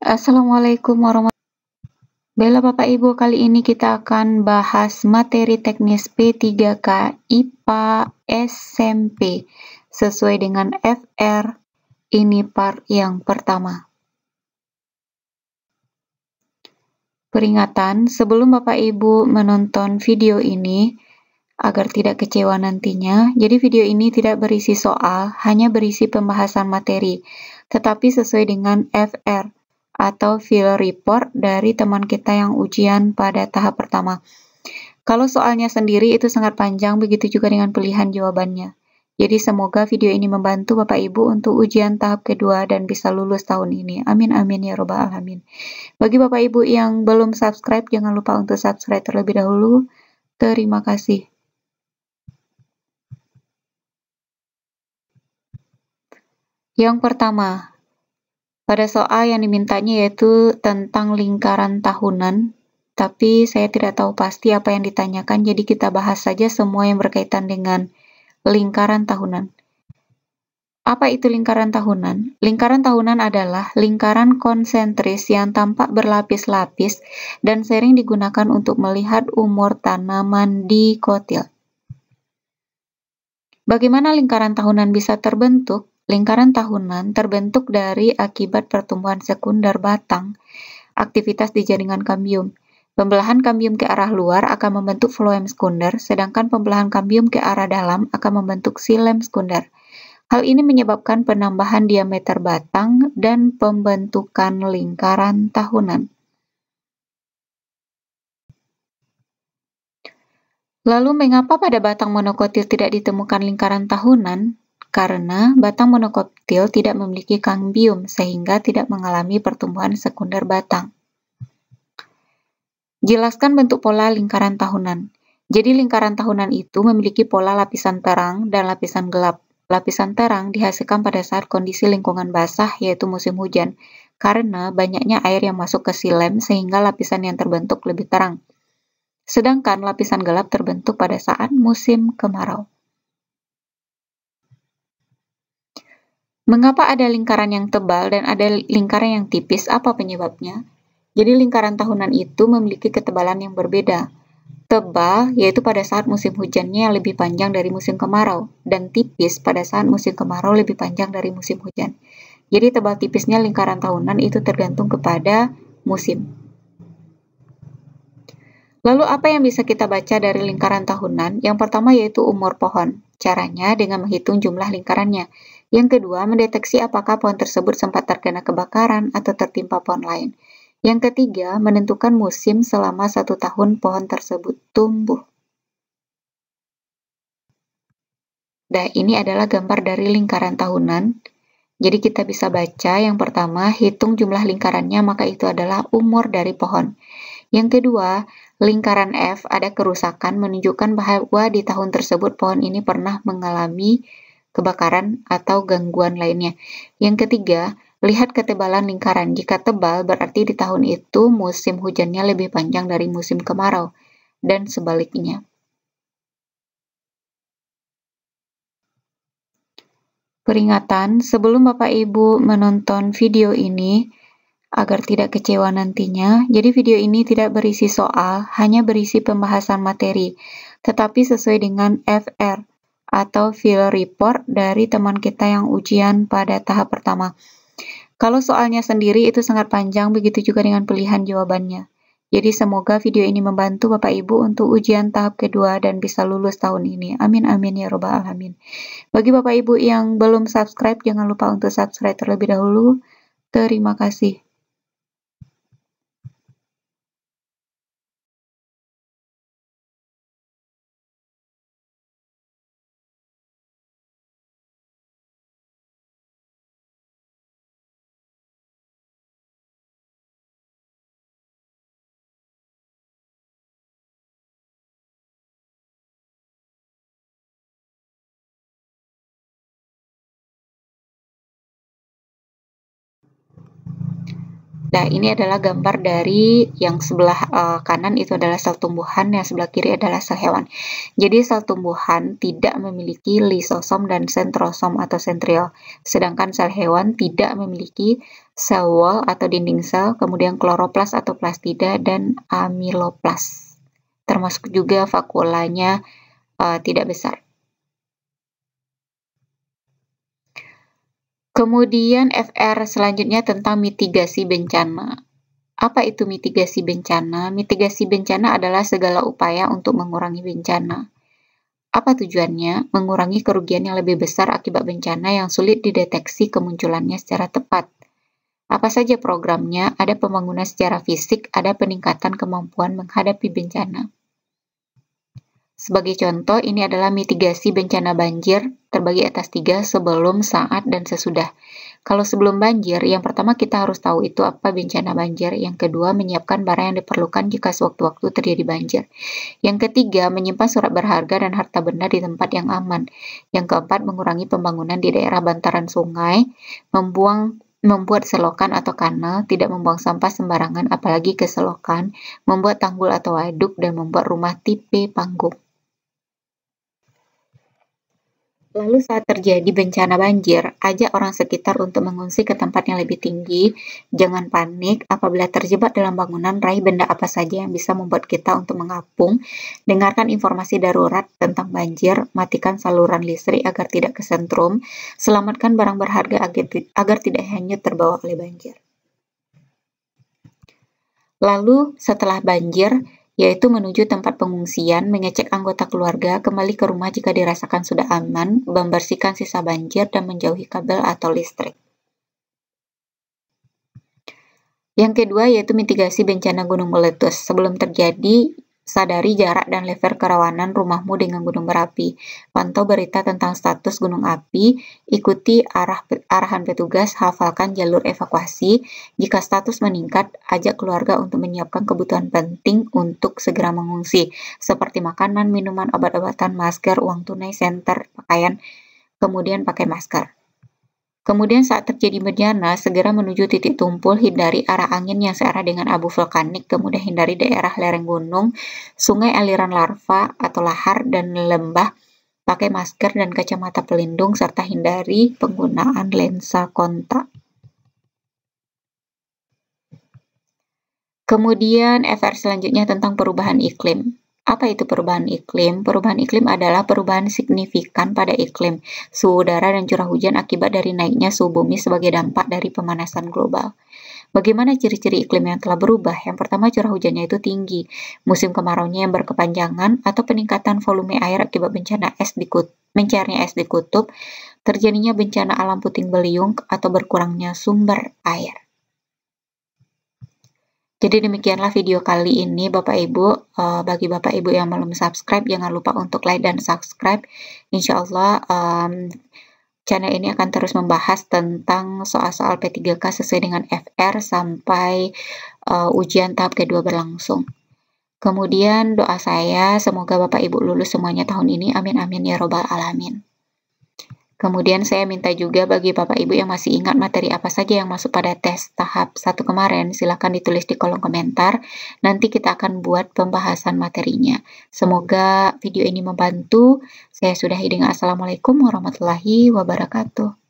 Assalamualaikum warahmatullahi wabarakatuh. Bella Bapak Ibu, kali ini kita akan bahas materi teknis P3K IPA SMP sesuai dengan FR. Ini part yang pertama. Peringatan, sebelum Bapak Ibu menonton video ini, agar tidak kecewa nantinya, jadi video ini tidak berisi soal, hanya berisi pembahasan materi, tetapi sesuai dengan FR atau Field Report dari teman kita yang ujian pada tahap pertama. Kalau soalnya sendiri itu sangat panjang, begitu juga dengan pilihan jawabannya. Jadi semoga video ini membantu Bapak Ibu untuk ujian tahap kedua dan bisa lulus tahun ini. Amin amin ya robbal alamin. Bagi Bapak Ibu yang belum subscribe, jangan lupa untuk subscribe terlebih dahulu. Terima kasih. Yang pertama, pada soal yang dimintanya yaitu tentang lingkaran tahunan, tapi saya tidak tahu pasti apa yang ditanyakan, jadi kita bahas saja semua yang berkaitan dengan lingkaran tahunan. Apa itu lingkaran tahunan? Lingkaran tahunan adalah lingkaran konsentris yang tampak berlapis-lapis dan sering digunakan untuk melihat umur tanaman di kotil. Bagaimana lingkaran tahunan bisa terbentuk? Lingkaran tahunan terbentuk dari akibat pertumbuhan sekunder batang, aktivitas di jaringan kambium. Pembelahan kambium ke arah luar akan membentuk floem sekunder, sedangkan pembelahan kambium ke arah dalam akan membentuk xilem sekunder. Hal ini menyebabkan penambahan diameter batang dan pembentukan lingkaran tahunan. Lalu mengapa pada batang monokotil tidak ditemukan lingkaran tahunan? Karena batang monokotil tidak memiliki kambium sehingga tidak mengalami pertumbuhan sekunder batang. Jelaskan bentuk pola lingkaran tahunan. Jadi lingkaran tahunan itu memiliki pola lapisan terang dan lapisan gelap. Lapisan terang dihasilkan pada saat kondisi lingkungan basah yaitu musim hujan, karena banyaknya air yang masuk ke xilem sehingga lapisan yang terbentuk lebih terang. Sedangkan lapisan gelap terbentuk pada saat musim kemarau. Mengapa ada lingkaran yang tebal dan ada lingkaran yang tipis? Apa penyebabnya? Jadi lingkaran tahunan itu memiliki ketebalan yang berbeda. Tebal yaitu pada saat musim hujannya yang lebih panjang dari musim kemarau, dan tipis pada saat musim kemarau lebih panjang dari musim hujan. Jadi tebal tipisnya lingkaran tahunan itu tergantung kepada musim. Lalu apa yang bisa kita baca dari lingkaran tahunan? Yang pertama yaitu umur pohon. Caranya dengan menghitung jumlah lingkarannya. Yang kedua, mendeteksi apakah pohon tersebut sempat terkena kebakaran atau tertimpa pohon lain. Yang ketiga, menentukan musim selama 1 tahun pohon tersebut tumbuh. Nah, ini adalah gambar dari lingkaran tahunan. Jadi kita bisa baca yang pertama, hitung jumlah lingkarannya, maka itu adalah umur dari pohon. Yang kedua, lingkaran F ada kerusakan menunjukkan bahwa di tahun tersebut pohon ini pernah mengalami kebakaran atau gangguan lainnya. Yang ketiga, lihat ketebalan lingkaran. Jika tebal, berarti di tahun itu musim hujannya lebih panjang dari musim kemarau, dan sebaliknya. Peringatan, sebelum Bapak Ibu menonton video ini, agar tidak kecewa nantinya, jadi video ini tidak berisi soal, hanya berisi pembahasan materi, tetapi sesuai dengan FR atau Field Report dari teman kita yang ujian pada tahap pertama. Kalau soalnya sendiri itu sangat panjang, begitu juga dengan pilihan jawabannya. Jadi semoga video ini membantu Bapak Ibu untuk ujian tahap kedua dan bisa lulus tahun ini. Amin amin ya robbal alamin. Bagi Bapak Ibu yang belum subscribe, jangan lupa untuk subscribe terlebih dahulu. Terima kasih. Nah, ini adalah gambar dari yang sebelah kanan itu adalah sel tumbuhan, yang sebelah kiri adalah sel hewan. Jadi sel tumbuhan tidak memiliki lisosom dan sentrosom atau sentriol, sedangkan sel hewan tidak memiliki sel wall atau dinding sel, kemudian kloroplas atau plastida, dan amiloplas. Termasuk juga vakuolanya tidak besar. Kemudian FR selanjutnya tentang mitigasi bencana. Apa itu mitigasi bencana? Mitigasi bencana adalah segala upaya untuk mengurangi bencana. Apa tujuannya? Mengurangi kerugian yang lebih besar akibat bencana yang sulit dideteksi kemunculannya secara tepat. Apa saja programnya? Ada pembangunan secara fisik, ada peningkatan kemampuan menghadapi bencana. Sebagai contoh, ini adalah mitigasi bencana banjir, terbagi atas 3, sebelum, saat, dan sesudah. Kalau sebelum banjir, yang pertama kita harus tahu itu apa bencana banjir. Yang kedua, menyiapkan barang yang diperlukan jika sewaktu-waktu terjadi banjir. Yang ketiga, menyimpan surat berharga dan harta benda di tempat yang aman. Yang keempat, mengurangi pembangunan di daerah bantaran sungai, membuat selokan atau kanal, tidak membuang sampah sembarangan apalagi ke selokan, membuat tanggul atau waduk, dan membuat rumah tipe panggung. Lalu saat terjadi bencana banjir, ajak orang sekitar untuk mengungsi ke tempat yang lebih tinggi. Jangan panik apabila terjebak dalam bangunan, raih benda apa saja yang bisa membuat kita untuk mengapung. Dengarkan informasi darurat tentang banjir, matikan saluran listrik agar tidak kesentrum, selamatkan barang berharga agar tidak hanyut terbawa oleh banjir. Lalu setelah banjir, yaitu menuju tempat pengungsian, mengecek anggota keluarga, kembali ke rumah jika dirasakan sudah aman, membersihkan sisa banjir, dan menjauhi kabel atau listrik. Yang kedua yaitu mitigasi bencana gunung meletus. Sebelum terjadi, sadari jarak dan level kerawanan rumahmu dengan gunung berapi. Pantau berita tentang status gunung api, ikuti arahan petugas, hafalkan jalur evakuasi. Jika status meningkat, ajak keluarga untuk menyiapkan kebutuhan penting untuk segera mengungsi, seperti makanan, minuman, obat-obatan, masker, uang tunai, senter, pakaian, kemudian pakai masker. Kemudian saat terjadi bencana, segera menuju titik tumpul, hindari arah angin yang searah dengan abu vulkanik, kemudian hindari daerah lereng gunung, sungai aliran larva atau lahar, dan lembah. Pakai masker dan kacamata pelindung, serta hindari penggunaan lensa kontak. Kemudian FR selanjutnya tentang perubahan iklim. Apa itu perubahan iklim? Perubahan iklim adalah perubahan signifikan pada iklim, suhu udara, dan curah hujan akibat dari naiknya suhu bumi sebagai dampak dari pemanasan global. Bagaimana ciri-ciri iklim yang telah berubah? Yang pertama, curah hujannya itu tinggi, musim kemaraunya yang berkepanjangan, atau peningkatan volume air akibat mencairnya es di kutub, terjadinya bencana alam puting beliung, atau berkurangnya sumber air. Jadi demikianlah video kali ini Bapak Ibu. Bagi Bapak Ibu yang belum subscribe, jangan lupa untuk like dan subscribe. Insya Allah channel ini akan terus membahas tentang soal-soal P3K sesuai dengan FR sampai ujian tahap kedua berlangsung. Kemudian doa saya, semoga Bapak Ibu lulus semuanya tahun ini. Amin amin ya robbal alamin. Kemudian saya minta juga bagi Bapak Ibu yang masih ingat materi apa saja yang masuk pada tes tahap 1 kemarin, silakan ditulis di kolom komentar. Nanti kita akan buat pembahasan materinya. Semoga video ini membantu. Saya sudahi dengan Assalamualaikum warahmatullahi wabarakatuh.